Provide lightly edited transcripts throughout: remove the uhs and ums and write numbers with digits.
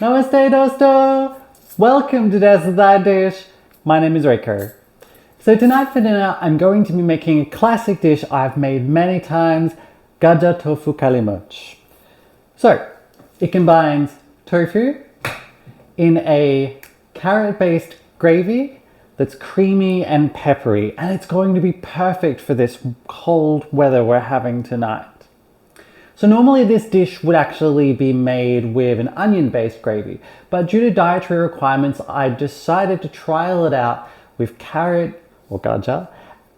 Namaste Dosto! Welcome to Desified dish. My name is Reiko. So tonight for dinner I'm going to be making a classic dish I've made many times, gajar tofu kalimurch. So it combines tofu in a carrot-based gravy that's creamy and peppery, and it's going to be perfect for this cold weather we're having tonight. So normally this dish would actually be made with an onion-based gravy, but due to dietary requirements, I decided to trial it out with carrot or gajar,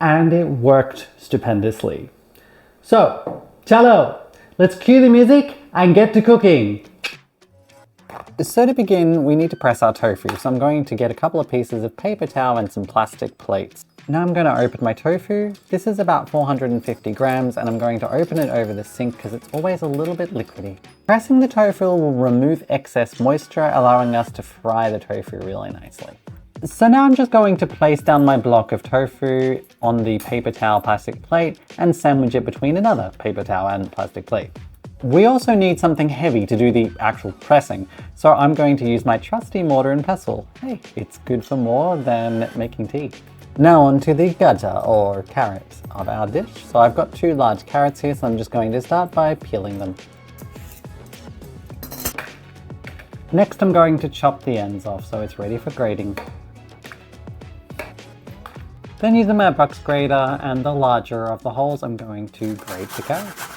and it worked stupendously. So, chalo, let's cue the music and get to cooking. So to begin, we need to press our tofu. So I'm going to get a couple of pieces of paper towel and some plastic plates. Now I'm going to open my tofu. This is about 450 grams and I'm going to open it over the sink because it's always a little bit liquidy. Pressing the tofu will remove excess moisture, allowing us to fry the tofu really nicely. So now I'm just going to place down my block of tofu on the paper towel plastic plate and sandwich it between another paper towel and plastic plate. We also need something heavy to do the actual pressing, so I'm going to use my trusty mortar and pestle. Hey, it's good for more than making tea. Now on to the gajar, or carrots, of our dish. So I've got 2 large carrots here, so I'm just going to start by peeling them. Next I'm going to chop the ends off so it's ready for grating. Then using my box grater and the larger of the holes, I'm going to grate the carrots.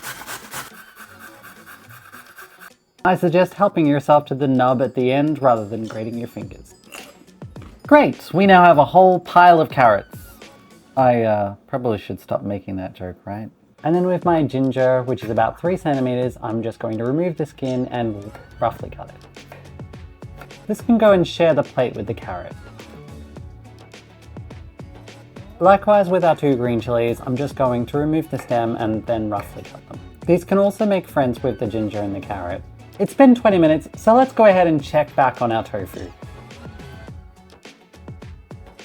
I suggest helping yourself to the nub at the end rather than grating your fingers. Great, we now have a whole pile of carrots. I probably should stop making that joke, right? And then with my ginger, which is about 3 centimeters, I'm just going to remove the skin and roughly cut it. This can go and share the plate with the carrot. Likewise with our 2 green chilies, I'm just going to remove the stem and then roughly cut them. These can also make friends with the ginger and the carrot. It's been 20 minutes, so let's go ahead and check back on our tofu.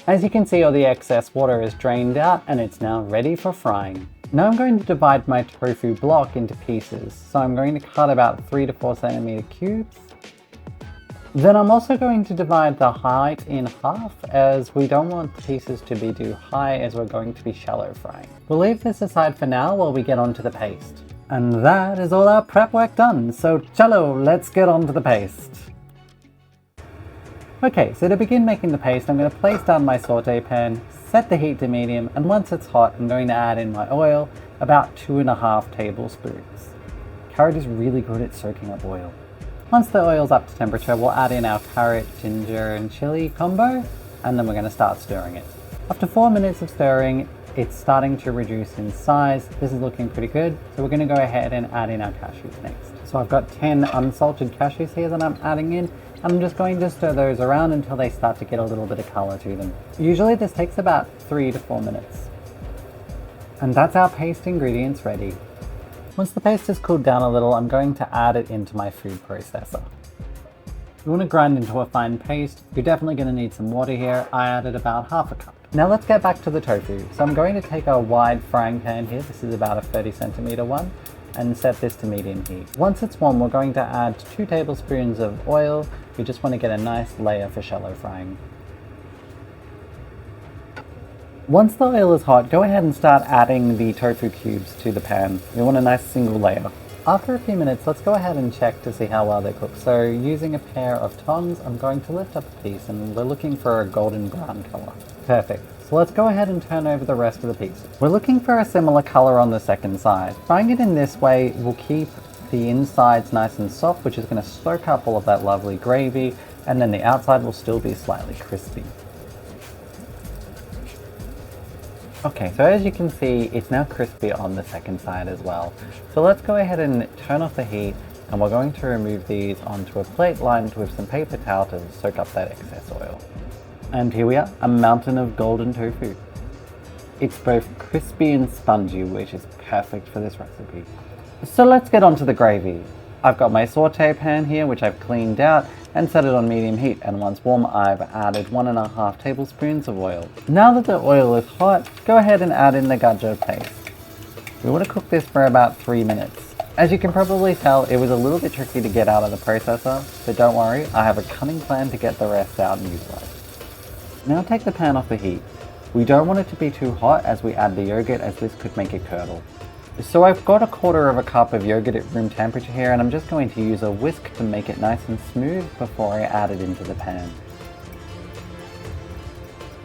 As you can see, all the excess water is drained out and it's now ready for frying. Now I'm going to divide my tofu block into pieces. So I'm going to cut about 3 to 4 centimeter cubes. Then I'm also going to divide the height in half, as we don't want the pieces to be too high as we're going to be shallow frying. We'll leave this aside for now while we get onto the paste. And that is all our prep work done, so chalo, let's get on to the paste. Okay, so to begin making the paste, I'm going to place down my saute pan, set the heat to medium, and once it's hot, I'm going to add in my oil, about 2.5 tablespoons. Carrot is really good at soaking up oil. Once the oil's up to temperature, we'll add in our carrot, ginger, and chili combo, and then we're going to start stirring it. After 4 minutes of stirring, it's starting to reduce in size. This is looking pretty good, so we're going to go ahead and add in our cashews next. So I've got 10 unsalted cashews here that I'm adding in. I'm just going to stir those around until they start to get a little bit of color to them. Usually this takes about 3 to 4 minutes. And that's our paste ingredients ready. Once the paste has cooled down a little, I'm going to add it into my food processor. If you want to grind into a fine paste, you're definitely going to need some water here. I added about half a cup. Now let's get back to the tofu. So I'm going to take a wide frying pan here, this is about a 30 centimeter one, and set this to medium heat. Once it's warm, we're going to add 2 tablespoons of oil. We just want to get a nice layer for shallow frying. Once the oil is hot, go ahead and start adding the tofu cubes to the pan. We want a nice single layer. After a few minutes, let's go ahead and check to see how well they cook. So using a pair of tongs, I'm going to lift up a piece and we're looking for a golden brown color. Perfect. So let's go ahead and turn over the rest of the pieces. We're looking for a similar color on the second side. Frying it in this way will keep the insides nice and soft, which is going to soak up all of that lovely gravy, and then the outside will still be slightly crispy. Okay, so as you can see, it's now crispy on the second side as well. So let's go ahead and turn off the heat, and we're going to remove these onto a plate lined with some paper towel to soak up that excess oil. And here we are, a mountain of golden tofu. It's both crispy and spongy, which is perfect for this recipe. So let's get onto the gravy. I've got my saute pan here, which I've cleaned out and set it on medium heat, and once warm, I've added 1.5 tablespoons of oil. Now that the oil is hot, go ahead and add in the gajar paste. We want to cook this for about 3 minutes. As you can probably tell, it was a little bit tricky to get out of the processor, but don't worry, I have a cunning plan to get the rest out and utilize. Now take the pan off the heat. We don't want it to be too hot as we add the yogurt, as this could make it curdle. So I've got 1/4 cup of yogurt at room temperature here, and I'm just going to use a whisk to make it nice and smooth before I add it into the pan.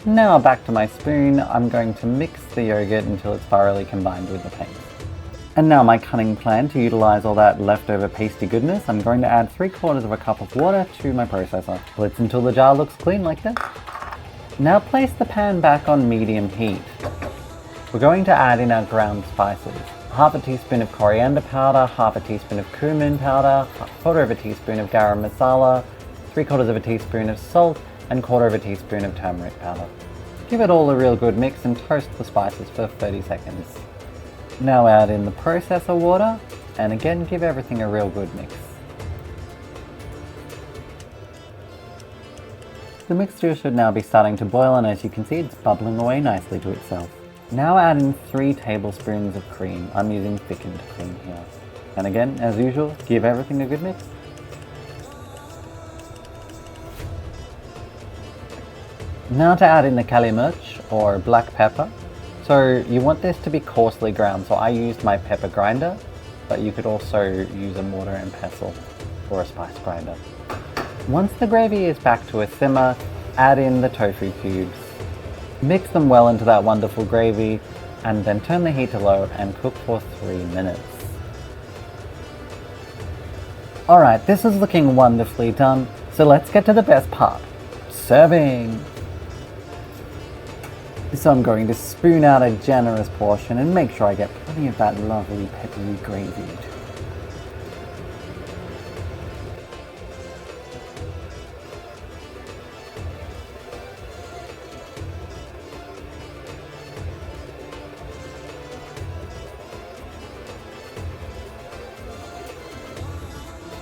Now back to my spoon, I'm going to mix the yogurt until it's thoroughly combined with the paste. And now my cunning plan to utilize all that leftover pasty goodness, I'm going to add 3/4 cup of water to my processor. Blitz until the jar looks clean like this. Now place the pan back on medium heat. We're going to add in our ground spices. 1/2 teaspoon of coriander powder, 1/2 teaspoon of cumin powder, 1/4 teaspoon of garam masala, 3/4 teaspoon of salt, and 1/4 teaspoon of turmeric powder. Give it all a real good mix and toast the spices for 30 seconds. Now add in the processor water, and again give everything a real good mix. The mixture should now be starting to boil, and as you can see, it's bubbling away nicely to itself. Now add in 3 tablespoons of cream. I'm using thickened cream here. And again, as usual, give everything a good mix. Now to add in the kali mirch, or black pepper. So you want this to be coarsely ground, so I used my pepper grinder, but you could also use a mortar and pestle or a spice grinder. Once the gravy is back to a simmer, add in the tofu cubes. Mix them well into that wonderful gravy, and then turn the heat to low and cook for 3 minutes. Alright, this is looking wonderfully done, so let's get to the best part, serving! So I'm going to spoon out a generous portion and make sure I get plenty of that lovely peppery gravy too.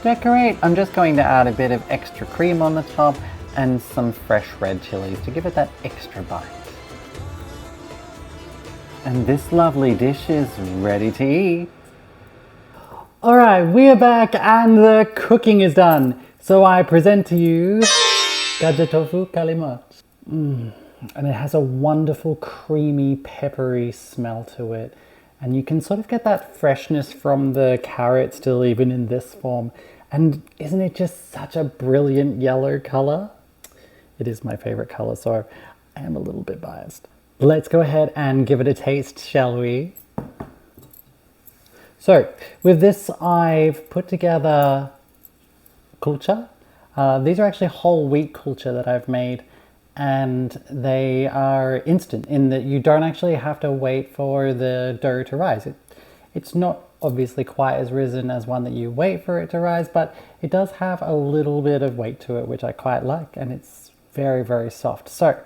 To decorate, I'm just going to add a bit of extra cream on the top and some fresh red chilies to give it that extra bite. And this lovely dish is ready to eat. Alright, we are back and the cooking is done. So I present to you gajar tofu kali mirch. And it has a wonderful creamy peppery smell to it. And you can sort of get that freshness from the carrot still even in this form. And isn't it just such a brilliant yellow color? It is my favorite color, so I am a little bit biased. Let's go ahead and give it a taste, shall we? So, with this I've put together kulcha. These are actually whole wheat kulcha that I've made, and they are instant in that you don't actually have to wait for the dough to rise. It's not obviously quite as risen as one that you wait for it to rise, but it does have a little bit of weight to it, which I quite like, and it's very, very soft. So,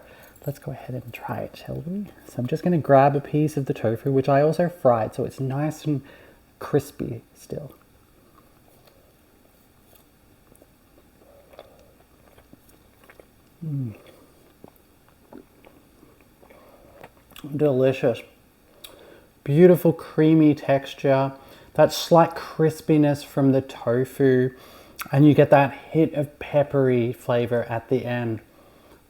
let's go ahead and try it, shall we? So I'm just going to grab a piece of the tofu, which I also fried, so it's nice and crispy still. Delicious. Beautiful creamy texture, that slight crispiness from the tofu, and you get that hit of peppery flavor at the end.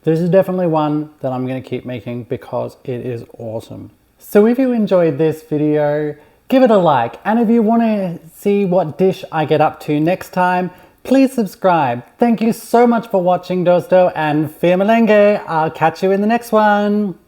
This is definitely one that I'm going to keep making because it is awesome. So if you enjoyed this video, give it a like. And if you want to see what dish I get up to next time, please subscribe. Thank you so much for watching, Dosto, and Fir Malenge. I'll catch you in the next one.